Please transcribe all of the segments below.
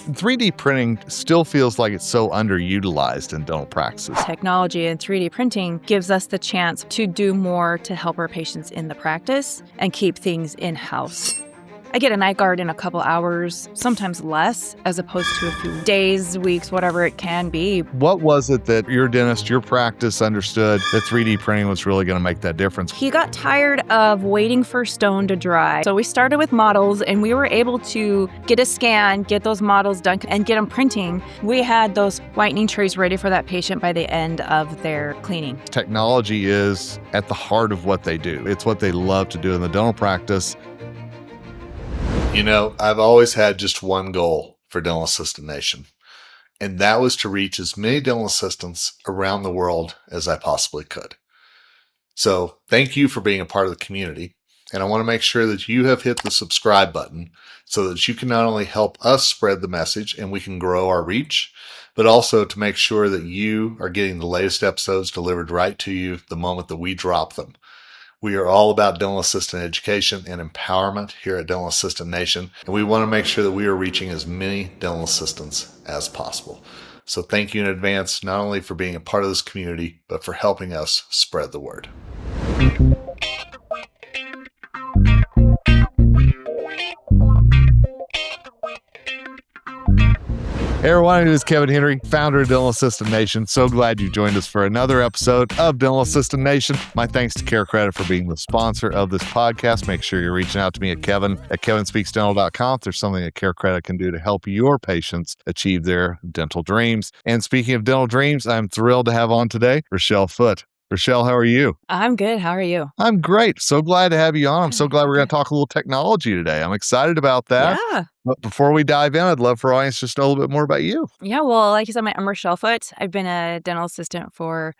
3D printing still feels like it's so underutilized in dental practices. Technology and 3D printing gives us the chance to do more to help our patients in the practice and keep things in-house. I get a night guard in a couple hours, sometimes less, as opposed to a few days, weeks, whatever it can be. What was it that your dentist, your practice understood that 3D printing was really going to make that difference? He got tired of waiting for stone to dry. So we started with models and we were able to get a scan, get those models done, and get them printing. We had those whitening trays ready for that patient by the end of their cleaning. Technology is at the heart of what they do. It's what they love to do in the dental practice. You know, I've always had just one goal for Dental Assistant Nation, and that was to reach as many dental assistants around the world as I possibly could. So thank you for being a part of the community, and I want to make sure that you have hit the subscribe button so that you can not only help us spread the message and we can grow our reach, but also to make sure that you are getting the latest episodes delivered right to you the moment that we drop them. We are all about dental assistant education and empowerment here at Dental Assistant Nation, and we want to make sure that we are reaching as many dental assistants as possible. So thank you in advance, not only for being a part of this community, but for helping us spread the word. Hey everyone, it is Kevin Henry, founder of Dental Assistant Nation. So glad you joined us for another episode of Dental Assistant Nation. My thanks to Care Credit for being the sponsor of this podcast. Make sure you're reaching out to me at Kevin at kevinspeaksdental.com if there's something that Care Credit can do to help your patients achieve their dental dreams. And speaking of dental dreams, I'm thrilled to have on today Rochelle Foote. Rochelle, how are you? I'm good. How are you? I'm great. So glad to have you on. I'm so glad we're going to talk a little technology today. I'm excited about that. Yeah. But before we dive in, I'd love for our audience just to know a little bit more about you. Yeah, well, like you said, I'm Rochelle Foote. I've been a dental assistant for,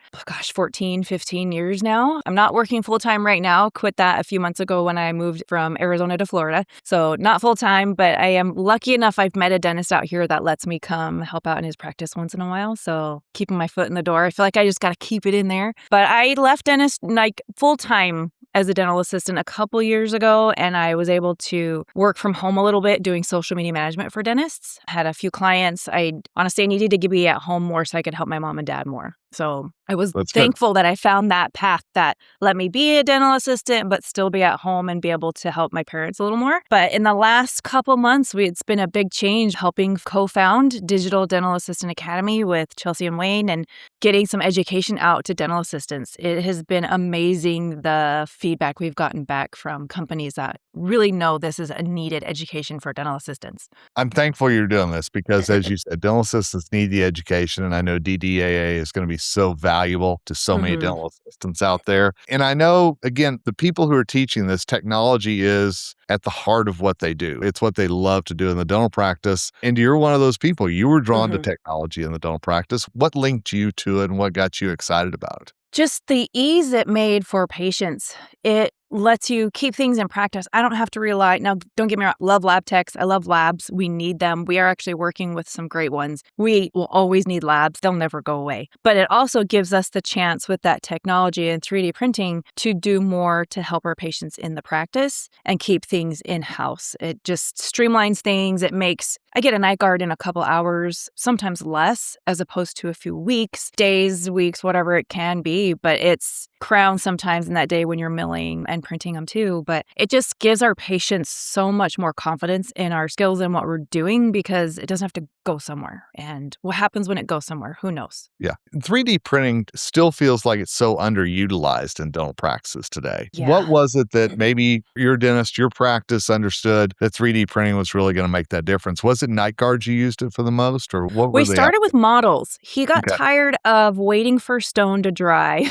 14, 15 years now. I'm not working full-time right now. Quit that a few months ago when I moved from Arizona to Florida. So not full-time, but I am lucky enough I've met a dentist out here that lets me come help out in his practice once in a while. So keeping my foot in the door. I feel like I just got to keep it in there. But I left dentist like full-time as a dental assistant a couple years ago, and I was able to work from home a little bit doing social media management for dentists. I had a few clients. I honestly needed to be at home more so I could help my mom and dad more. So I was thankful that I found that path that let me be a dental assistant, but still be at home and be able to help my parents a little more. But in the last couple months, it's been a big change helping co-found Digital Dental Assistant Academy with Chelsea and Wayne and getting some education out to dental assistants. It has been amazing, the feedback we've gotten back from companies that really know this is a needed education for dental assistants. I'm thankful you're doing this because, as you said, dental assistants need the education, and I know DDAA is going to be so valuable to so many dental assistants out there. And I know, again, the people who are teaching this, technology is at the heart of what they do. It's what they love to do in the dental practice. And you're one of those people. You were drawn to technology in the dental practice. What linked you to it and what got you excited about it? Just the ease it made for patients. It lets you keep things in practice. I don't have to rely. Now, don't get me wrong. Love lab techs. I love labs. We need them. We are actually working with some great ones. We will always need labs. They'll never go away. But it also gives us the chance with that technology and 3D printing to do more to help our patients in the practice and keep things in-house. It just streamlines things. I get a night guard in a couple hours, sometimes less, as opposed to a few weeks, days, weeks, whatever it can be. But it's crowned sometimes in that day when you're milling and printing them too. But it just gives our patients so much more confidence in our skills and what we're doing because it doesn't have to go somewhere. And what happens when it goes somewhere? Who knows? Yeah. 3D printing still feels like it's so underutilized in dental practices today. Yeah. What was it that maybe your dentist, your practice understood that 3D printing was really going to make that difference? Was it night guards you used it for the most, or what were We started with models. He got tired of waiting for stone to dry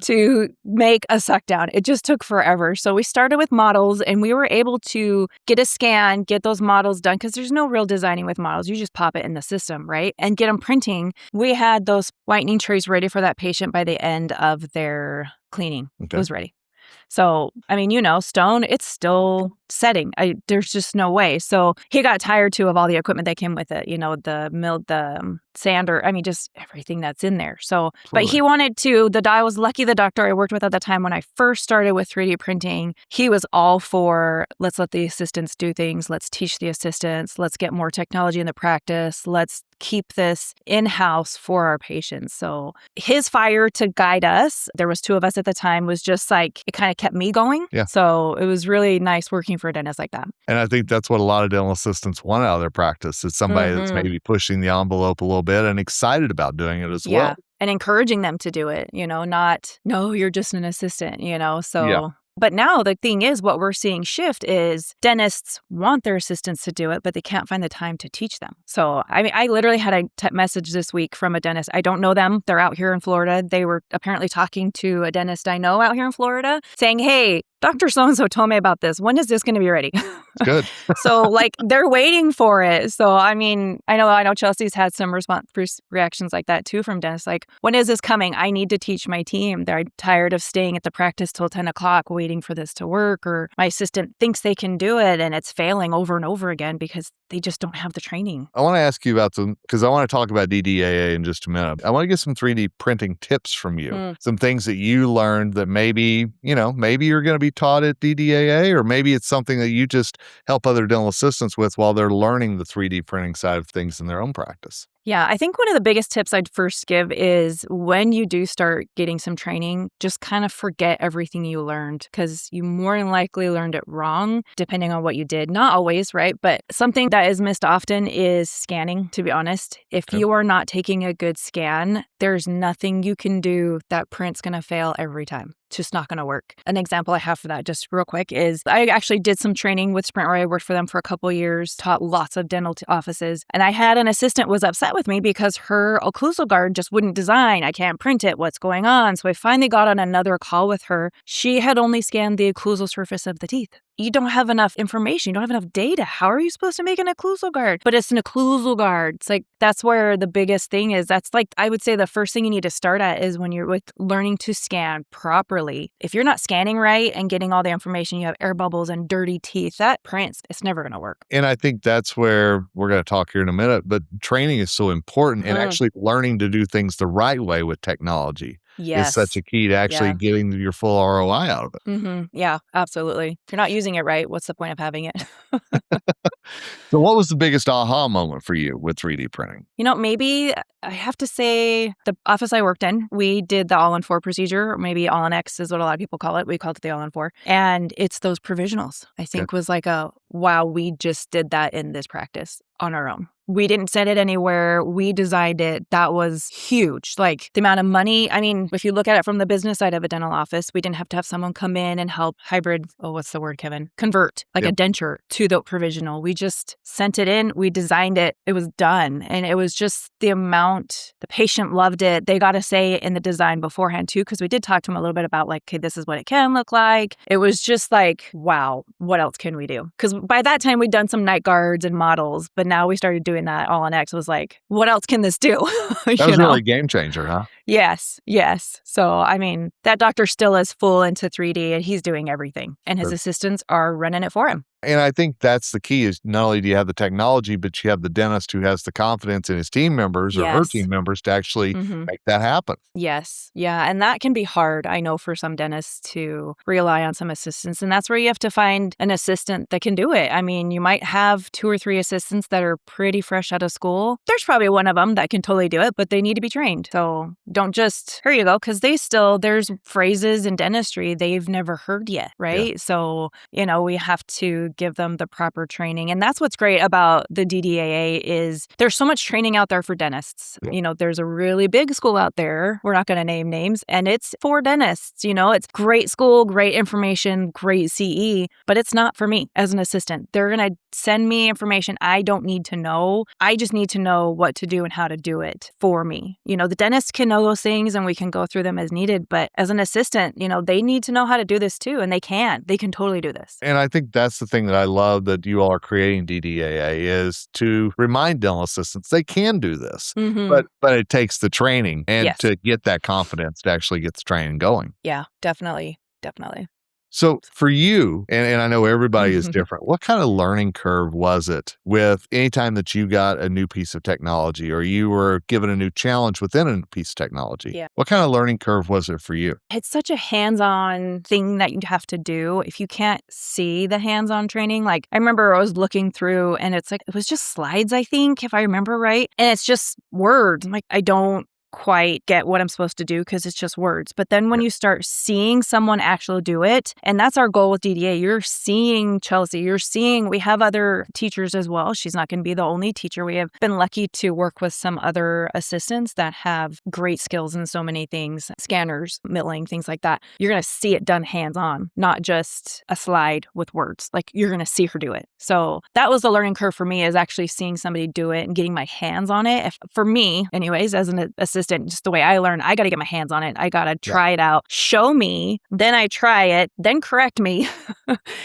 to make a suck down. It just took forever. So we started with models and we were able to get a scan, get those models done because there's no real designing with models. You just pop it in the system, right? And get them printing. We had those whitening trays ready for that patient by the end of their cleaning. It was ready. So, I mean, stone, it's still setting. There's just no way. So he got tired too of all the equipment that came with it, the mill, the sander, I mean, just everything that's in there. So, but he wanted to, I was lucky the doctor I worked with at the time when I first started with 3D printing, he was all for, let's let the assistants do things. Let's teach the assistants. Let's get more technology in the practice. Let's keep this in-house for our patients. So his fire to guide us, there was 2 of us at the time, was just like, it kind of kept me going. Yeah. So it was really nice working for a dentist like that. And I think that's what a lot of dental assistants want out of their practice. It's somebody that's maybe pushing the envelope a little bit and excited about doing it as well. And encouraging them to do it, not, no, you're just an assistant, so. Yeah. But now the thing is, what we're seeing shift is dentists want their assistants to do it, but they can't find the time to teach them. So, I mean, I literally had a message this week from a dentist. I don't know them. They're out here in Florida. They were apparently talking to a dentist I know out here in Florida saying, hey, Dr. So-and-so told me about this. When is this going to be ready? Good. So like they're waiting for it. So, I mean, I know Chelsea's had some reactions like that too from dentists. Like, when is this coming? I need to teach my team. They're tired of staying at the practice till 10 o'clock waiting for this to work, or my assistant thinks they can do it and it's failing over and over again because they just don't have the training. I want to ask you about because I want to talk about DDAA in just a minute. I want to get some 3D printing tips from you. Some things that you learned that maybe you're going to be taught at DDAA, or maybe it's something that you just help other dental assistants with while they're learning the 3D printing side of things in their own practice. Yeah, I think one of the biggest tips I'd first give is when you do start getting some training, just kind of forget everything you learned, because you more than likely learned it wrong, depending on what you did. Not always, right? But something that is missed often is scanning, to be honest. If you are not taking a good scan, there's nothing you can do. That print's going to fail every time. It's just not going to work. An example I have for that, just real quick, is I actually did some training with Sprint where I worked for them for a couple of years, taught lots of dental offices. And I had an assistant was upset with me because her occlusal guard just wouldn't design. I can't print it. What's going on? So I finally got on another call with her. She had only scanned the occlusal surface of the teeth. You don't have enough information. You don't have enough data. How are you supposed to make an occlusal guard? But it's an occlusal guard. It's like, that's where the biggest thing is. That's like, I would say the first thing you need to start at is when you're with learning to scan properly. If you're not scanning right and getting all the information, you have air bubbles and dirty teeth, that prints, it's never going to work. And I think that's where we're going to talk here in a minute, but training is so important, and actually learning to do things the right way with technology. Yes. Is such a key to actually getting your full ROI out of it. Yeah, absolutely. If you're not using it right, what's the point of having it? So what was the biggest aha moment for you with 3D printing? Maybe I have to say the office I worked in, we did the all-in-4 procedure, or maybe all-in-X is what a lot of people call it. We called it the all-in-4. And it's those provisionals, I think was like wow, we just did that in this practice on our own. We didn't send it anywhere. We designed it. That was huge. Like the amount of money. I mean, if you look at it from the business side of a dental office, we didn't have to have someone come in and help what's the word, Kevin? Convert like a denture to the provisional. We just sent it in. We designed it. It was done. And it was just the amount, the patient loved it. They got a say in the design beforehand too, because we did talk to them a little bit about like, okay, this is what it can look like. It was just like, wow, what else can we do? Because by that time we'd done some night guards and models, but now we started doing that all in X. Was like, what else can this do? That was really a game changer, huh? Yes. So, I mean, that doctor still is full into 3D and he's doing everything, and his assistants are running it for him. And I think that's the key is not only do you have the technology, but you have the dentist who has the confidence in his team members or her team members to actually make that happen. Yes. Yeah. And that can be hard, I know, for some dentists to rely on some assistants. And that's where you have to find an assistant that can do it. I mean, you might have 2 or 3 assistants that are pretty fresh out of school. There's probably one of them that can totally do it, but they need to be trained. So don't just, here you go, because there's phrases in dentistry they've never heard yet, right? Yeah. So, we have to give them the proper training. And that's what's great about the DDAA is there's so much training out there for dentists. Yeah. There's a really big school out there. We're not going to name names, and it's for dentists. It's great school, great information, great CE, but it's not for me as an assistant. They're going to send me information I don't need to know. I just need to know what to do and how to do it for me. The dentist can know those things and we can go through them as needed. But as an assistant, they need to know how to do this too. And they can totally do this. And I think that's the thing that I love that you all are creating DDAA is to remind dental assistants they can do this, but it takes the training and to get that confidence to actually get the training going. Yeah, definitely. So for you, and I know everybody is different, what kind of learning curve was it with anytime that you got a new piece of technology or you were given a new challenge within a piece of technology? Yeah. What kind of learning curve was it for you? It's such a hands-on thing that you have to do. If you can't see the hands-on training, like I remember I was looking through and it's like, it was just slides, I think, if I remember right. And it's just words. I'm like, I don't quite get what I'm supposed to do because it's just words. But then when you start seeing someone actually do it, and that's our goal with DDA, you're seeing Chelsea, you're seeing, we have other teachers as well. She's not going to be the only teacher. We have been lucky to work with some other assistants that have great skills in so many things, scanners, milling, things like that. You're going to see it done hands-on, not just a slide with words. Like you're going to see her do it. So that was the learning curve for me, is actually seeing somebody do it and getting my hands on it. For me, anyways, as an assistant, just the way I learn, I got to get my hands on it. I got to try it out, show me, then I try it, then correct me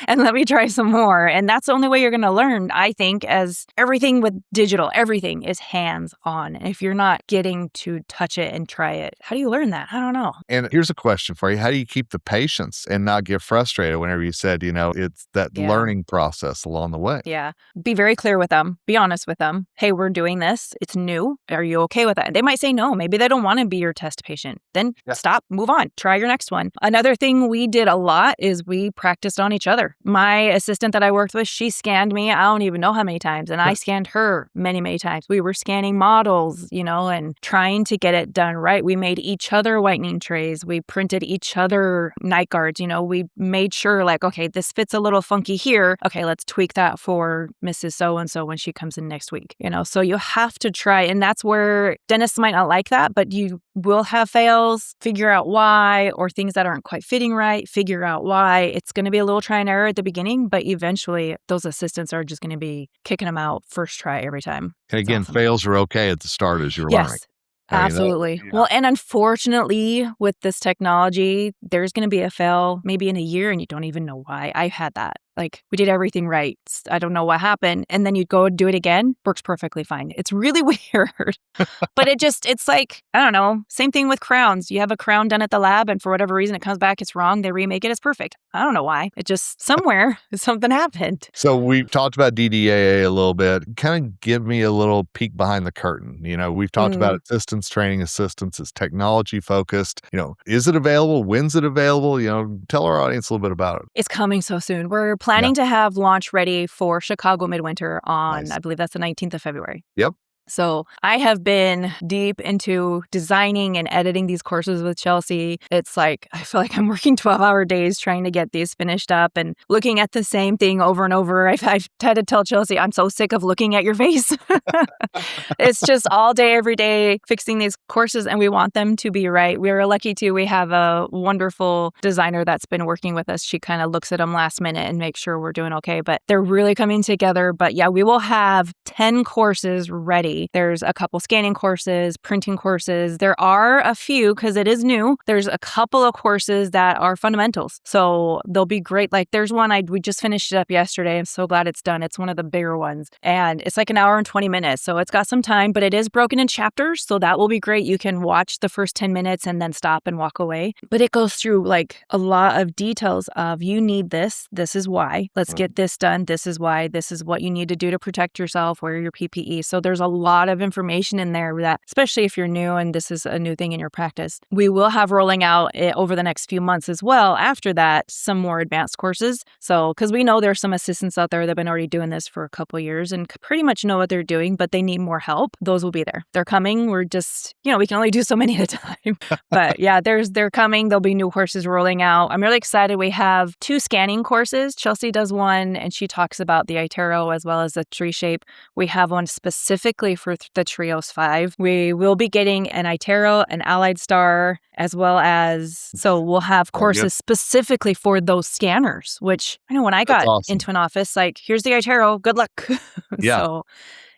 and let me try some more. And that's the only way you're going to learn, I think, as everything with digital, everything is hands on. And if you're not getting to touch it and try it, how do you learn that? I don't know. And here's a question for you. How do you keep the patience and not get frustrated whenever you said, it's that learning process along the way? Yeah. Be very clear with them. Be honest with them. Hey, we're doing this. It's new. Are you okay with that? They might say no. Maybe they don't want to be your test patient. Then stop, move on, try your next one. Another thing we did a lot is we practiced on each other. My assistant that I worked with, she scanned me, I don't even know how many times. And I scanned her many, many times. We were scanning models, and trying to get it done right. We made each other whitening trays. We printed each other night guards. We made sure like, okay, this fits a little funky here. Okay, let's tweak that for Mrs. So-and-so when she comes in next week. So you have to try. And that's where dentists might not like that, but you will have fails, figure out why, or things that aren't quite fitting right, figure out why. It's going to be a little try and error at the beginning, but eventually those assistants are just going to be kicking them out first try every time. And again, fails are okay at the start as you're learning. Absolutely. Well, and unfortunately, with this technology, there's going to be a fail maybe in a year and you don't even know why. I've had that. Like, we did everything right. I don't know what happened. And then you go do it again, works perfectly fine. It's really weird. But it's like, I don't know, same thing with crowns. You have a crown done at the lab and for whatever reason it comes back, it's wrong. They remake it, it's perfect. I don't know why. It just, somewhere, something happened. So we've talked about DDAA a little bit. Kind of give me a little peek behind the curtain. We've talked about assistance, training assistance. It's technology focused. Is it available? When's it available? Tell our audience a little bit about it. It's coming so soon. We're planning to have launch ready for Chicago Midwinter on, I believe that's the 19th of February. Yep. So I have been deep into designing and editing these courses with Chelsea. It's like, I feel like I'm working 12-hour days trying to get these finished up and looking at the same thing over and over. I've had to tell Chelsea, I'm so sick of looking at your face. It's just all day, every day, fixing these courses, and we want them to be right. We're lucky too. We have a wonderful designer that's been working with us. She kind of looks at them last minute and makes sure we're doing okay, but they're really coming together. But yeah, we will have 10 courses ready. There's a couple scanning courses, printing courses. There are a few, because it is new, there's a couple of courses that are fundamentals. So they'll be great. Like there's one we just finished it up yesterday. I'm so glad it's done. It's one of the bigger ones. And it's like an hour and 20 minutes. So it's got some time, but it is broken in chapters. So that will be great. You can watch the first 10 minutes and then stop and walk away. But it goes through like a lot of details of you need this. This is why. Let's get this done. This is why. This is what you need to do to protect yourself. Wear your PPE. So there's a lot of information in there that, especially if you're new and this is a new thing in your practice, we will have rolling out over the next few months as well. After that, some more advanced courses. So, because we know there's some assistants out there that have been already doing this for a couple of years and pretty much know what they're doing, but they need more help. Those will be there. They're coming. We're just, we can only do so many at a time. But yeah, they're coming. There'll be new courses rolling out. I'm really excited. We have 2 scanning courses. Chelsea does one and she talks about the iTero as well as the tree shape. We have one specifically for the Trios 5. We will be getting an iTero, an Allied Star, as well as, so we'll have courses specifically for those scanners, which I know when I got into an office, like, here's the iTero, good luck. Yeah. So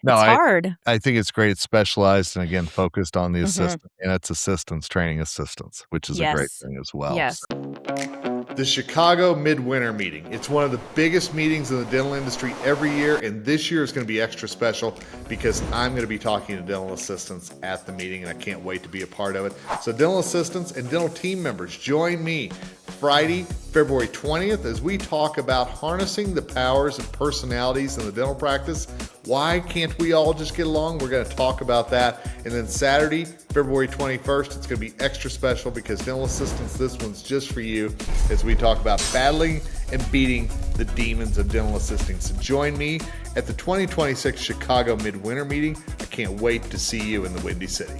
it's hard. I think it's great. It's specialized and again, focused on the assistant and it's assistance, training assistants, which is a great thing as well. Yes. So. the Chicago Midwinter Meeting. It's one of the biggest meetings in the dental industry every year, and this year is going to be extra special because I'm going to be talking to dental assistants at the meeting, and I can't wait to be a part of it. So dental assistants and dental team members, join me Friday, February 20th, as we talk about harnessing the powers and personalities in the dental practice. Why can't we all just get along? We're going to talk about that. And then Saturday, February 21st, it's going to be extra special because dental assistants, this one's just for you, as we talk about battling and beating the demons of dental assisting. So join me at the 2026 Chicago Midwinter Meeting. I can't wait to see you in the Windy City.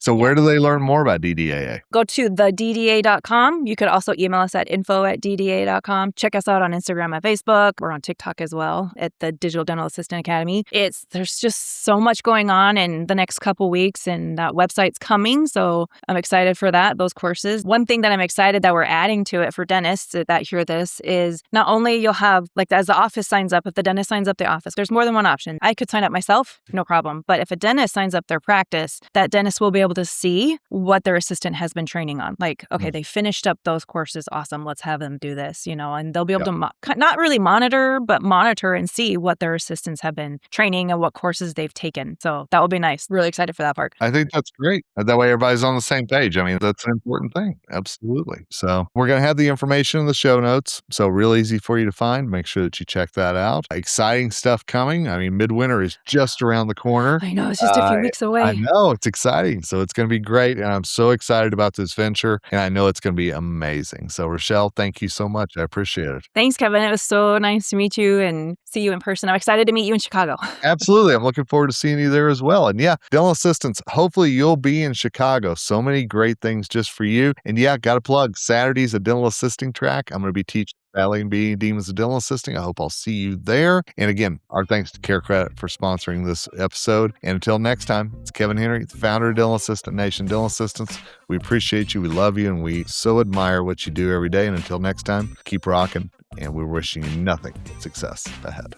So where do they learn more about DDAA? Go to theddaa.com. You could also email us at info@ddaa.com. Check us out on Instagram and Facebook. We're on TikTok as well at the Digital Dental Assistant Academy. There's just so much going on in the next couple weeks, and that website's coming. So I'm excited for that, those courses. One thing that I'm excited that we're adding to it for dentists that hear this is not only you'll have, like, as the office signs up, if the dentist signs up the office, there's more than one option. I could sign up myself, no problem. But if a dentist signs up their practice, that dentist will be able to see what their assistant has been training on. Like, okay, they finished up those courses. Awesome. Let's have them do this, and they'll be able to not really monitor, but monitor and see what their assistants have been training and what courses they've taken. So that will be nice. Really excited for that part. I think that's great. That way everybody's on the same page. I mean, that's an important thing. Absolutely. So we're going to have the information in the show notes. So real easy for you to find. Make sure that you check that out. Exciting stuff coming. I mean, midwinter is just around the corner. I know. It's just a few weeks away. I know. It's exciting. So it's going to be great. And I'm so excited about this venture. And I know it's going to be amazing. So Rochelle, thank you so much. I appreciate it. Thanks, Kevin. It was so nice to meet you and see you in person. I'm excited to meet you in Chicago. Absolutely. I'm looking forward to seeing you there as well. And yeah, dental assistants, hopefully you'll be in Chicago. So many great things just for you. And yeah, got to plug Saturday's a dental assisting track. I'm going to be teaching Battling and Beating Demons of Dental Assisting. I hope I'll see you there. And again, our thanks to Care Credit for sponsoring this episode. And until next time, it's Kevin Henry, the founder of Dental Assistant Nation Dental Assistants. We appreciate you. We love you. And we so admire what you do every day. And until next time, keep rocking. And we're wishing you nothing but success ahead.